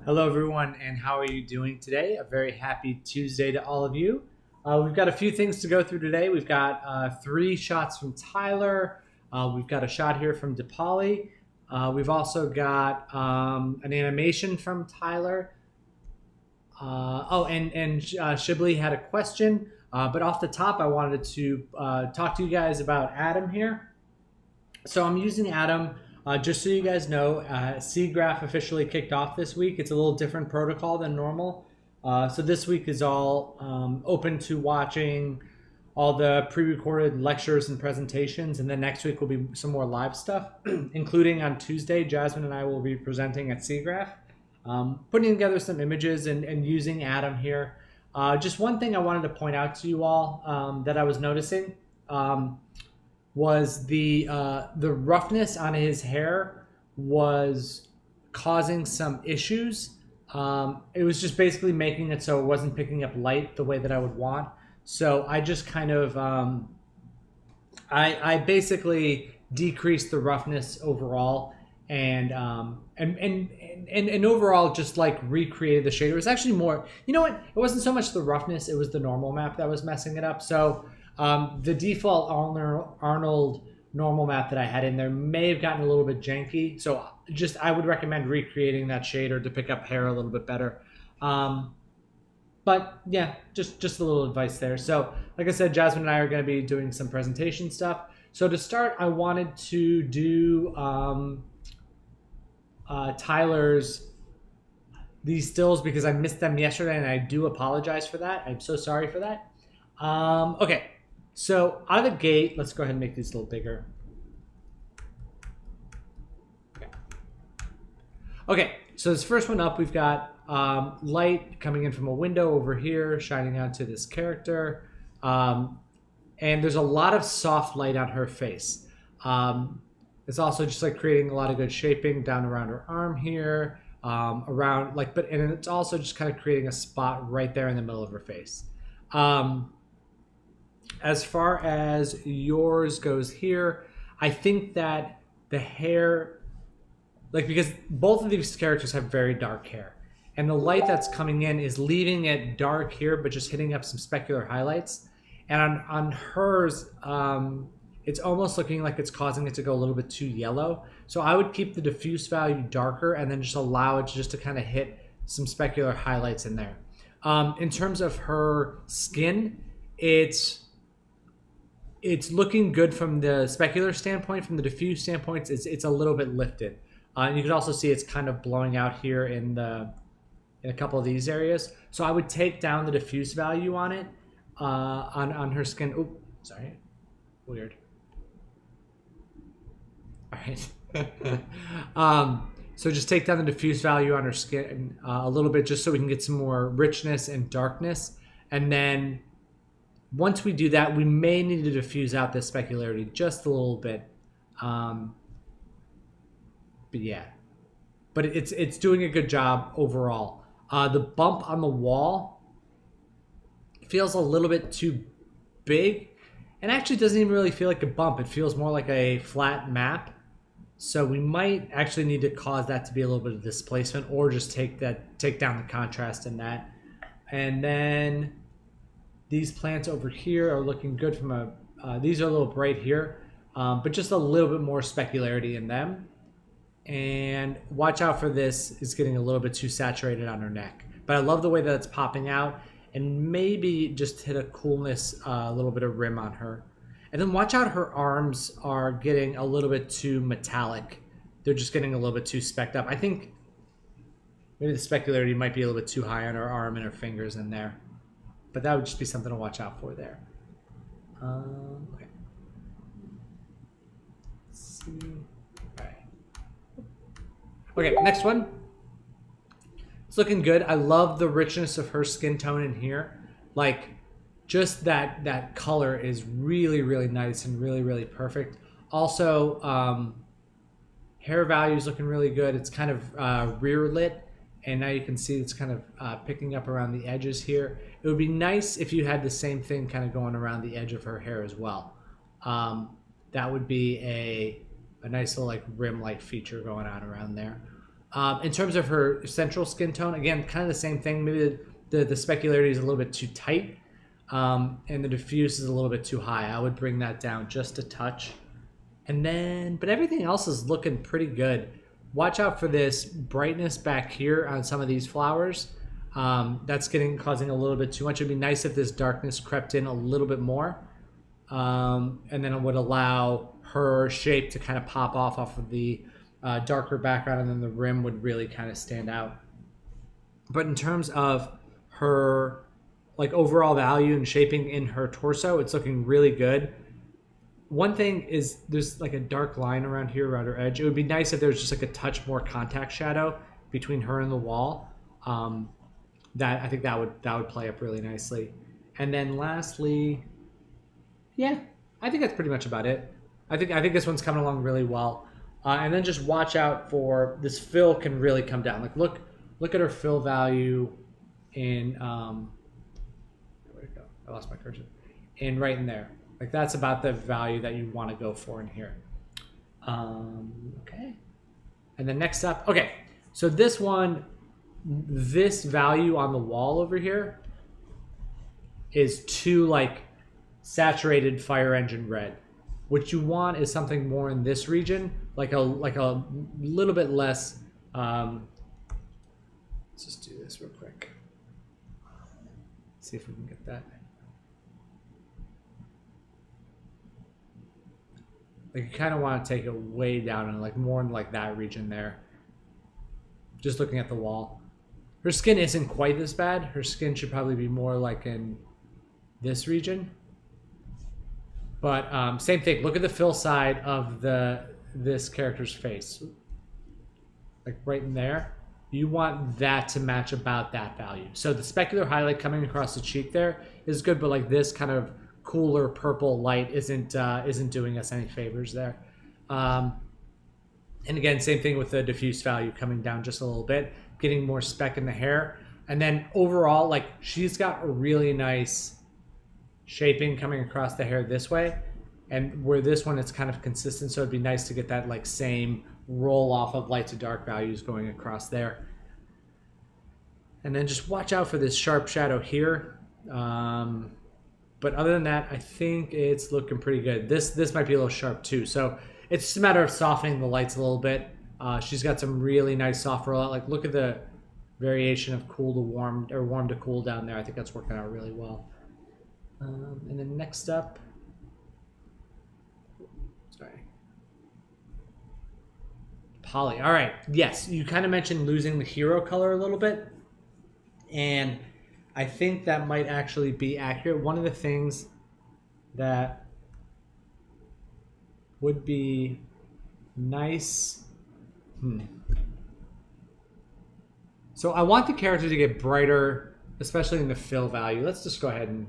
Hello, everyone, and how are you doing today? A very happy Tuesday to all of you. We've got a few things to go through today. We've got three shots from Tyler. We've got a shot here from Dipali. We've also got an animation from Tyler. And Shibli had a question, but off the top, I wanted to talk to you guys about Adam here. So I'm using Atom. Just so you guys know, CGraph officially kicked off this week. It's a little different protocol than normal. So this week is all open to watching all the pre-recorded lectures and presentations, and then next week will be some more live stuff, including on Tuesday, Jasmine and I will be presenting at CGraph, putting together some images and using Atom here. Just one thing I wanted to point out to you all that I was noticing. Was the roughness on his hair was causing some issues. It was just basically making it so it wasn't picking up light the way that I would want. So I just kind of I basically decreased the roughness overall and overall just like recreated the shader. It was actually more, you know what? It wasn't so much the roughness, it was the normal map that was messing it up. So the default Arnold normal map that I had in there may have gotten a little bit janky. So just I would recommend recreating that shader to pick up hair a little bit better. But yeah, just a little advice there. So like I said, Jasmine and I are going to be doing some presentation stuff. So to start, I wanted to do Tyler's these stills because I missed them yesterday, and I do apologize for that. I'm so sorry for that. Okay, so out of the gate, let's go ahead and make these a little bigger. Okay, so this first one up, we've got light coming in from a window over here, shining onto this character. And there's a lot of soft light on her face. It's also just like creating a lot of good shaping down around her arm here, around like, and it's also just kind of creating a spot right there in the middle of her face. As far as yours goes here, I think that the hair, like, because both of these characters have very dark hair, and the light that's coming in is leaving it dark here, but just hitting up some specular highlights. And on hers, it's almost looking like it's causing it to go a little bit too yellow. So I would keep the diffuse value darker and then just allow it just to kind of hit some specular highlights in there. In terms of her skin, it's looking good from the specular standpoint. From the diffuse standpoint, it's a little bit lifted. And you can also see it's kind of blowing out here in a couple of these areas. So I would take down the diffuse value on it, on her skin. Oh, sorry, weird. All right. So just take down the diffuse value on her skin a little bit, just so we can get some more richness and darkness. And then once we do that, we may need to diffuse out this specularity just a little bit. But yeah, but it's doing a good job overall. The bump on the wall feels a little bit too big, and actually doesn't even really feel like a bump. It feels more like a flat map. So we might actually need to cause that to be a little bit of displacement, or just take down the contrast in that. And then these plants over here are looking good from these are a little bright here, but just a little bit more specularity in them. And watch out for this, it's getting a little bit too saturated on her neck. But I love the way that it's popping out, and maybe just hit a coolness, a little bit of rim on her. And then watch out, her arms are getting a little bit too metallic. They're just getting a little bit too specced up. I think maybe the specularity might be a little bit too high on her arm and her fingers in there. But that would just be something to watch out for there. Okay. Let's see. All right. Okay, next one. It's looking good. I love the richness of her skin tone in here. Like, just that color is really, really nice and really, really perfect. Also, hair value is looking really good. It's kind of rear lit, and now you can see it's kind of picking up around the edges here. It would be nice if you had the same thing kind of going around the edge of her hair as well. That would be a nice little like rim-like feature going on around there. In terms of her central skin tone, again, kind of the same thing. Maybe the specularity is a little bit too tight, and the diffuse is a little bit too high. I would bring that down just a touch. And then, but everything else is looking pretty good. Watch out for this brightness back here on some of these flowers. That's causing a little bit too much. It'd be nice if this darkness crept in a little bit more. And then it would allow her shape to kind of pop off of the darker background, and then the rim would really kind of stand out. But in terms of her like overall value and shaping in her torso, it's looking really good. One thing is there's like a dark line around here around her edge. It would be nice if there was just like a touch more contact shadow between her and the wall. That I think that would play up really nicely. And then lastly, yeah, I think that's pretty much about it. I think this one's coming along really well. And then just watch out for this fill can really come down. Like look at her fill value in where'd it go? I lost my cursor. And right in there. Like that's about the value that you want to go for in here. Okay. And then next up, okay. So this one, this value on the wall over here is too like saturated fire engine red. What you want is something more in this region, like a little bit less. Let's just do this real quick. See if we can get that. Like you kind of want to take it way down and like more in like that region there. Just looking at the wall. Her skin isn't quite this bad. Her skin should probably be more like in this region. But same thing. Look at the fill side of this character's face. Like right in there. You want that to match about that value. So the specular highlight coming across the cheek there is good, but like this kind of cooler purple light isn't doing us any favors there. And again, same thing with the diffuse value coming down just a little bit, getting more speck in the hair. And then overall, like she's got a really nice shaping coming across the hair this way. And where this one, it's kind of consistent. So it'd be nice to get that like same roll off of light to dark values going across there. And then just watch out for this sharp shadow here. But other than that, I think it's looking pretty good. This might be a little sharp too. So it's just a matter of softening the lights a little bit. She's got some really nice soft rollout. Like look at the variation of cool to warm or warm to cool down there. I think that's working out really well. And then next up, sorry, Dipali. All right, yes, you kind of mentioned losing the hero color a little bit, and I think that might actually be accurate. One of the things that would be nice. So I want the character to get brighter, especially in the fill value. Let's just go ahead and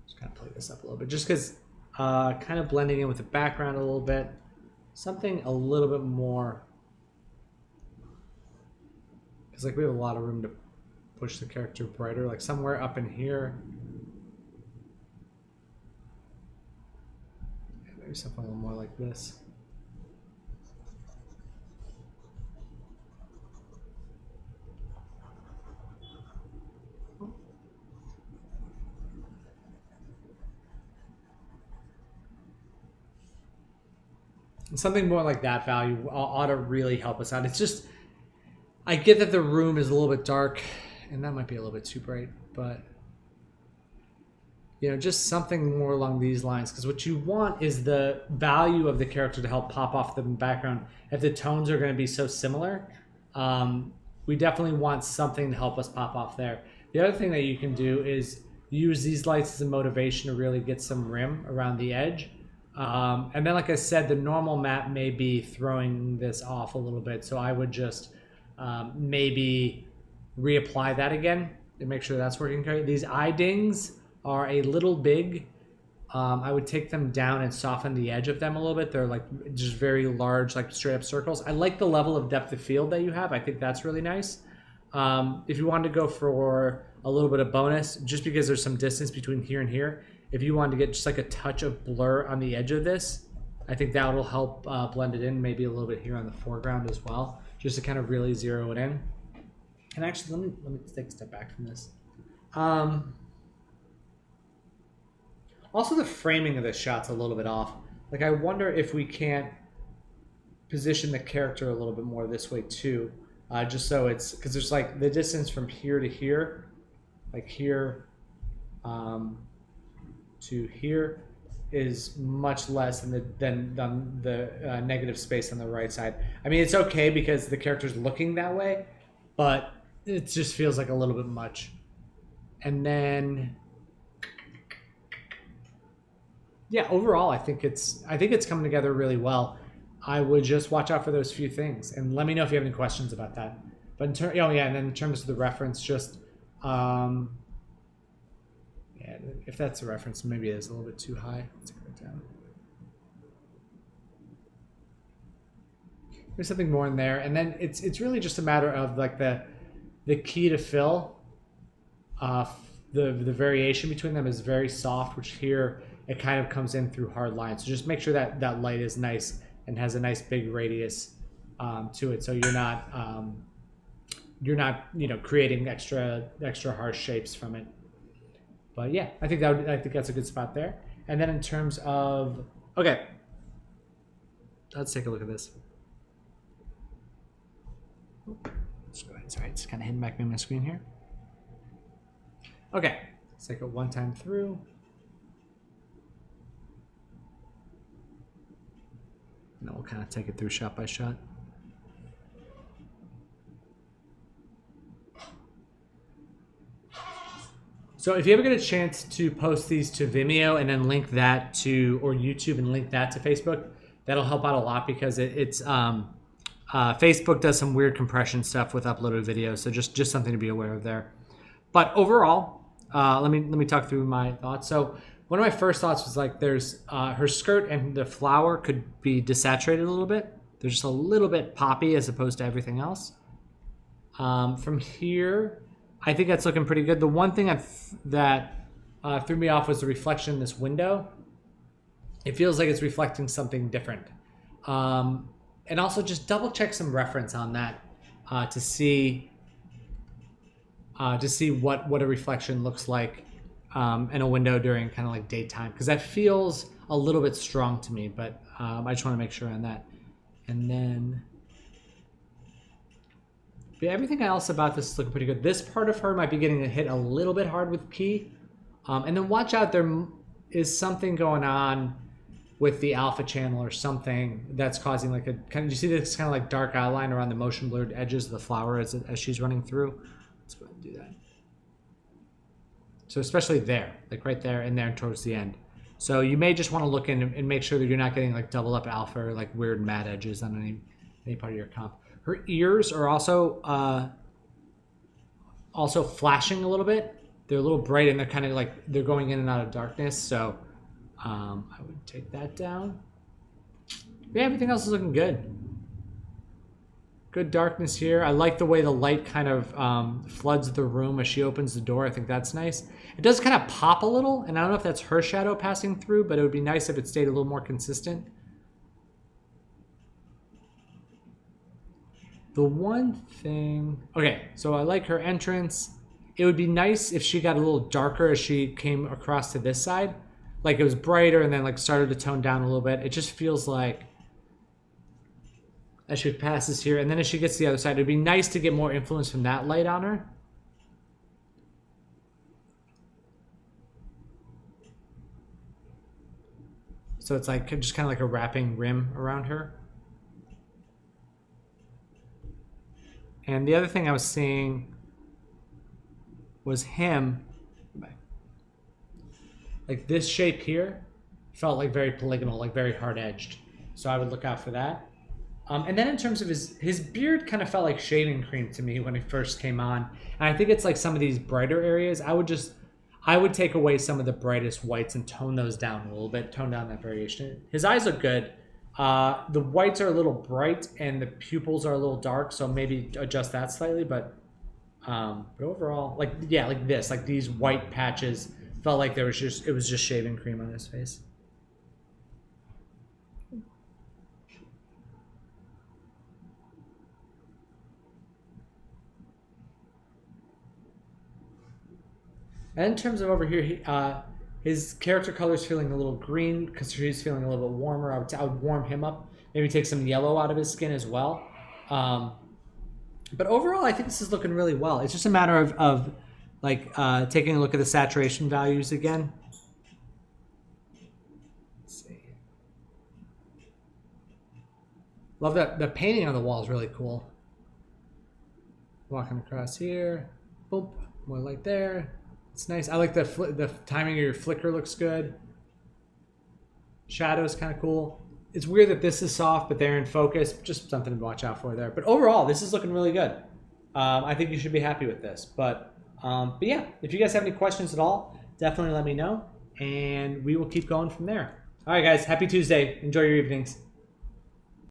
just kind of play this up a little bit, just because kind of blending in with the background a little bit. Something a little bit more, because like we have a lot of room to push the character brighter, like somewhere up in here. Maybe something a little more like this. Something more like that value ought to really help us out. It's just, I get that the room is a little bit dark, and that might be a little bit too bright, but you know, just something more along these lines, because what you want is the value of the character to help pop off the background. If the tones are going to be so similar, we definitely want something to help us pop off there. The other thing that you can do is use these lights as a motivation to really get some rim around the edge. And then, like I said, the normal map may be throwing this off a little bit, so I would just maybe reapply that again and make sure that's working great. These eye dings are a little big. I would take them down and soften the edge of them a little bit. They're like just very large, like straight up circles. I like the level of depth of field that you have. I think that's really nice. If you wanted to go for a little bit of bonus, just because there's some distance between here and here, if you wanted to get just like a touch of blur on the edge of this, I think that will help blend it in, maybe a little bit here on the foreground as well. just to kind of really zero it in. And actually, let me take a step back from this. Also, the framing of this shot's a little bit off. Like, I wonder if we can't position the character a little bit more this way too, just so it's, because there's like the distance from here to here, like here to here, is much less than the negative space on the right side. I mean, it's okay because the character's looking that way, but it just feels like a little bit much. And then, yeah, overall, I think it's coming together really well. I would just watch out for those few things, and let me know if you have any questions about that. But and then in terms of the reference, just yeah, if that's a reference, maybe it is a little bit too high. Let's take it down. There's something more in there, and then it's really just a matter of like the key to fill. The variation between them is very soft, which here it kind of comes in through hard lines. So just make sure that that light is nice and has a nice big radius to it, so you're not creating extra harsh shapes from it. But yeah, I think that's a good spot there. And then in terms of, okay, let's take a look at this. Let's go ahead. Sorry, it's kind of hidden back in my screen here. Okay, let's take it one time through. And then we'll kind of take it through shot by shot. So if you ever get a chance to post these to Vimeo and then link that to, or YouTube and link that to Facebook, that'll help out a lot, because it's Facebook does some weird compression stuff with uploaded videos. So just something to be aware of there. But overall, let me talk through my thoughts. So one of my first thoughts was like, there's her skirt and the flower could be desaturated a little bit. They're just a little bit poppy as opposed to everything else. From here, I think that's looking pretty good. The one thing that threw me off was the reflection in this window. It feels like it's reflecting something different. And also just double check some reference on that to see what a reflection looks like in a window during kind of like daytime, because that feels a little bit strong to me, but I just want to make sure on that. And then everything else about this is looking pretty good. This part of her might be getting hit a little bit hard with key. And then watch out, there is something going on with the alpha channel or something that's causing like a kind of, you see this kind of like dark outline around the motion blurred edges of the flower as she's running through. Let's go ahead and do that. So especially there, like right there and there towards the end. So you may just want to look in and make sure that you're not getting like double up alpha or like weird matte edges on any part of your comp. Her ears are also flashing a little bit. They're a little bright and they're kind of like they're going in and out of darkness. So I would take that down. Yeah, everything else is looking good. Good darkness here. I like the way the light kind of floods the room as she opens the door. I think that's nice. It does kind of pop a little, and I don't know if that's her shadow passing through, but it would be nice if it stayed a little more consistent. The one thing... Okay, so I like her entrance. It would be nice if she got a little darker as she came across to this side. Like it was brighter and then like started to tone down a little bit. It just feels like as she passes here, and then as she gets to the other side, it'd be nice to get more influence from that light on her. So it's like just kind of like a wrapping rim around her. And the other thing I was seeing was him, like this shape here felt like very polygonal, like very hard edged. So I would look out for that. And then in terms of his beard kind of felt like shaving cream to me when he first came on. And I think it's like some of these brighter areas. I would take away some of the brightest whites and tone those down a little bit, tone down that variation. His eyes look good. The whites are a little bright and the pupils are a little dark, so maybe adjust that slightly. But overall, like this, like these white patches felt like it was just shaving cream on his face. And in terms of over here, his character color is feeling a little green because he's feeling a little bit warmer. I would warm him up. Maybe take some yellow out of his skin as well. But overall, I think this is looking really well. It's just a matter of like taking a look at the saturation values again. Let's see. Love that the painting on the wall is really cool. Walking across here, boop, more light there. It's nice. I like the timing of your flicker looks good. Shadow is kind of cool. It's weird that this is soft, but they're in focus. Just something to watch out for there. But overall, this is looking really good. I think you should be happy with this. But yeah, if you guys have any questions at all, definitely let me know, and we will keep going from there. All right, guys. Happy Tuesday. Enjoy your evenings.